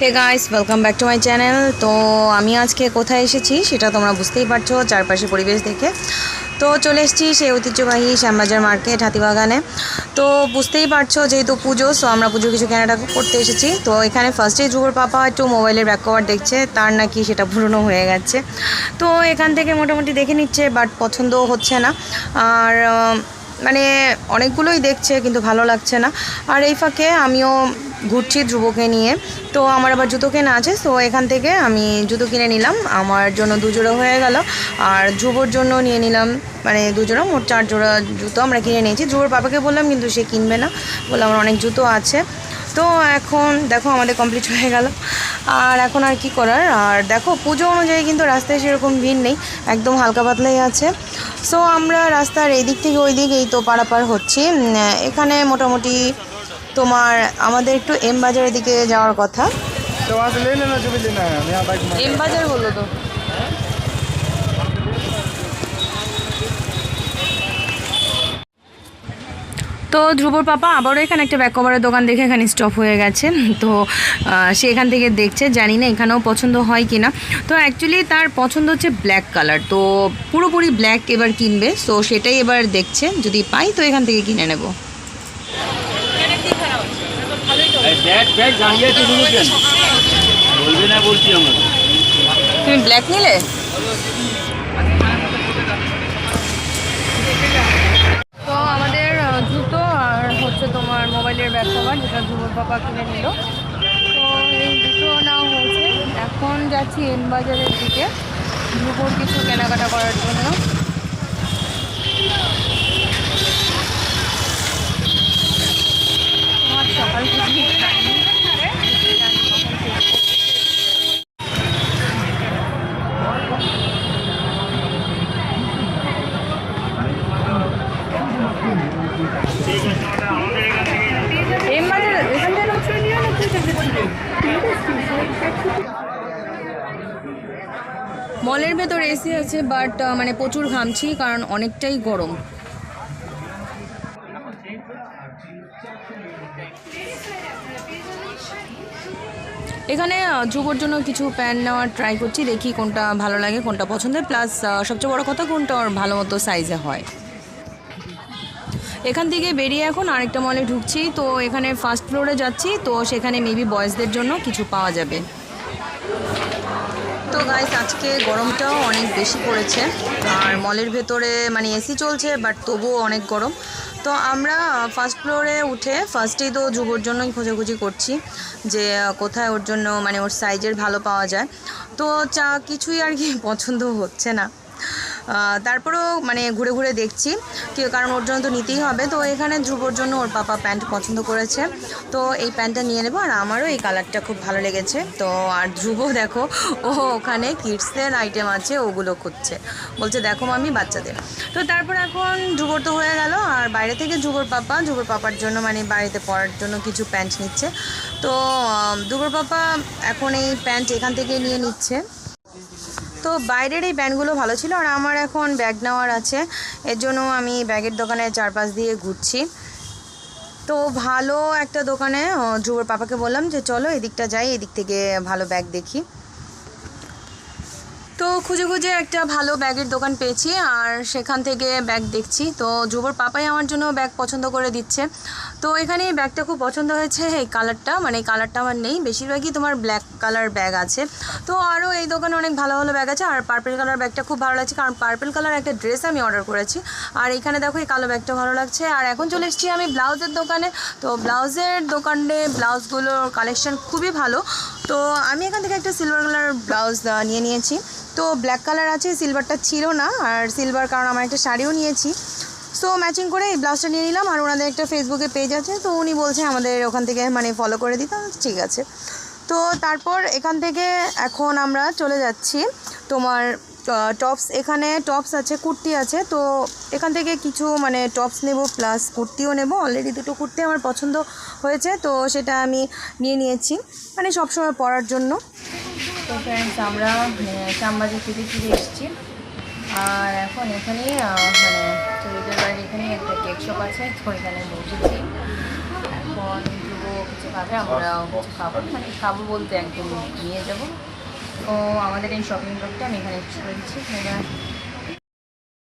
Hey guys, welcome back to my channel. তো আমি আজকে কোথায় এসেছি সেটা তোমরা বুঝতেই পারছো চারপাশে পরিবেশ দেখে। তো চলে এসেছি সেই ঐতিহ্যবাহী শ্যামবাজার মার্কেট হাতিবাগানে। তো বুঝতেই পারছো যেহেতু পুজো, সো আমরা পুজোর কিছু কেনাটা করতে এসেছি। তো এখানে ফার্স্টেই ধ্রুবর পাপা একটু মোবাইলের ব্যাক কভার দেখছে, তার নাকি সেটা পুরনো হয়ে গেছে। তো এখান থেকে মোটামুটি দেখে নিচ্ছে, বাট পছন্দ হচ্ছে না। আর মানে অনেকগুলোই দেখছে কিন্তু ভালো লাগছে না। আর এই ফাঁকে আমিও ঘুরছি ধ্রুবকে নিয়ে। তো আমার আবার জুতো কেনা আছে, তো এখান থেকে আমি জুতো কিনে নিলাম। আমার জন্য দুজোড়া হয়ে গেল, আর ধ্রুবর জন্য নিয়ে নিলাম মানে দুজোড়া, মোট 4 জোড়া জুতো আমরা কিনে নিয়েছি। ধ্রুবর পাপাকে বললাম কিন্তু সে কিনবে না, বললাম আমার অনেক জুতো আছে। তো এখন দেখো আমাদের কমপ্লিট হয়ে গেল। আর এখন আর কি করার। আর দেখো পুজো অনুযায়ী কিন্তু রাস্তায় সেরকম ভিড় নেই, একদম হালকা পাতলাই আছে। সো আমরা রাস্তার এই দিক থেকে ওই দিক এই তো পারাপার হচ্ছি। এখানে মোটামুটি তোমার আমাদের একটু এম বাজারের দিকে যাওয়ার কথা। এম বাজার বললো তো। তো ধ্রুবর পাপা আবারও এখানে একটা ব্যাক কভারের দোকান দেখে এখানে স্টপ হয়ে গেছে। তো সে এখান থেকে দেখছে, জানি না এখানেও পছন্দ হয় কি না। তো অ্যাকচুয়ালি তার পছন্দ হচ্ছে ব্ল্যাক কালার, তো পুরোপুরি ব্ল্যাক এবার কিনবে। তো সেটাই এবার দেখছে, যদি পাই তো এখান থেকে কিনে নেব। তুমি ব্ল্যাক নিলে? তো আমাদের জুতো আর হচ্ছে তোমার মোবাইলের ব্যাক কভার, যেটা ধ্রুবর পাপা কিনে নিল। তো এই দুটো নেওয়া হয়েছে। এখন যাচ্ছি এম বাজারের দিকে ধ্রুবর কিছু কেনাকাটা করার জন্য। আমার সকাল থেকে মলের ভেতর এসি আছে, বাট মানে প্রচুর ঘামছি কারণ অনেকটাই গরম। এখানে ধ্রুবর জন্য কিছু প্যান্ট নেওয়ার ট্রাই করছি, দেখি কোনটা ভালো লাগে, কোনটা পছন্দের, প্লাস সবচেয়ে বড় কথা কোনটা ওর ভালো মতো সাইজে হয়। এখান থেকে বেরিয়ে এখন আরেকটা মলে ঢুকছি। তো এখানে ফার্স্ট ফ্লোরে যাচ্ছি, তো সেখানে মেবি বয়েজদের জন্য কিছু পাওয়া যাবে। তো গাইস, আজকে গরমটাও অনেক বেশি পড়েছে, আর মলের ভেতরে মানে এসি চলছে বাট তবুও অনেক গরম। তো আমরা ফার্স্ট ফ্লোরে উঠে ফার্স্টেই তো ধ্রুবর জন্যই খোঁজাখুঁজি করছি যে কোথায় ওর জন্য মানে ওর সাইজের ভালো পাওয়া যায়। তো কিছুই আর কি পছন্দ হচ্ছে না। তারপরেও মানে ঘুরে ঘুরে দেখছি কারণ ওর জন্য তো নিতেই হবে। তো এখানে ধ্রুবর জন্য ওর পাপা প্যান্ট পছন্দ করেছে, তো এই প্যান্টটা নিয়ে নেবো। আর আমারও এই কালারটা খুব ভালো লেগেছে। তো আর ধ্রুব দেখো, ও ওখানে কিডসের আইটেম আছে ওগুলো খুঁজছে, বলছে দেখো মামি বাচ্চাদের। তো তারপর এখন ধ্রুবর তো হয়ে গেল, আর বাইরে থেকে ধ্রুবর পাপার জন্য মানে বাড়িতে পরার জন্য কিছু প্যান্ট নিচ্ছে। তো ধ্রুবর পাপা এখন এই প্যান্ট এখান থেকে নিয়ে নিচ্ছে। তো বাইরের এই প্যান্টগুলো ভালো ছিল, আর আমার এখন ব্যাগ নেওয়ার আছে, এর জন্য আমি ব্যাগের দোকানে চারপাশ দিয়ে ঘুরছি। তো ভালো একটা দোকানে ধ্রুবর পাপাকে বললাম যে চলো এদিকটা যাই, এদিক থেকে ভালো ব্যাগ দেখি। তো খুঁজে খুঁজে একটা ভালো ব্যাগের দোকান পেয়েছি, আর সেখান থেকে ব্যাগ দেখছি। তো ধ্রুবর পাপাই আমার জন্য ব্যাগ পছন্দ করে দিচ্ছে। তো এখানে এই ব্যাগটা খুব পছন্দ হয়েছে, এই কালারটা, মানে এই কালারটা আমার নেই, বেশিরভাগই তোমার ব্ল্যাক কালার ব্যাগ আছে। তো আরও এই দোকানে অনেক ভালো ভালো ব্যাগ আছে, আর পার্পেল কালার ব্যাগটা খুব ভালো লাগছে কারণ পার্পেল কালার একটা ড্রেস আমি অর্ডার করেছি। আর এখানে দেখো এই কালো ব্যাগটা ভালো লাগছে। আর এখন চলে এসেছি আমি ব্লাউজের দোকানে। তো ব্লাউজের দোকানে ব্লাউজগুলোর কালেকশন খুবই ভালো। তো আমি এখান থেকে একটা সিলভার কালার ব্লাউজ নিয়ে নিয়েছি। তো ব্ল্যাক কালার আছে, সিলভারটা ছিল না, আর সিলভার কারণ আমার একটা শাড়িও নিয়েছি, সো ম্যাচিং করে এই ব্লাউজটা নিয়ে নিলাম। আর ওনাদের একটা ফেসবুকে পেজ আছে, তো উনি বলছে আমাদের ওখান থেকে মানে ফলো করে দিতে, ঠিক আছে। তো তারপর এখান থেকে এখন আমরা চলে যাচ্ছি তোমার টপস। এখানে টপস আছে, কুর্তি আছে। তো এখান থেকে কিছু মানে টপস নেব, প্লাস কুর্তিও নেব। অলরেডি দুটো কুর্তি আমার পছন্দ হয়েছে, তো সেটা আমি নিয়ে নিয়েছি মানে সবসময় পরার জন্য। তো ফ্রেন্ডস, আমরা শ্যামবাজার থেকে ফিরে এসেছি, আর এখন এখানে মানে চরিদের বাড়ির এখানে একটা কেক শপ আছে, তো এখানে বসেছি। এখন ধ্রুব কিছু খাবে, আমরাও কিছু খাবো, মানে খাবো বলতে একদম নিয়ে যাব। তো আমাদের এই শপিং ব্লগটা আমি এখানে শেষ করে দিচ্ছি।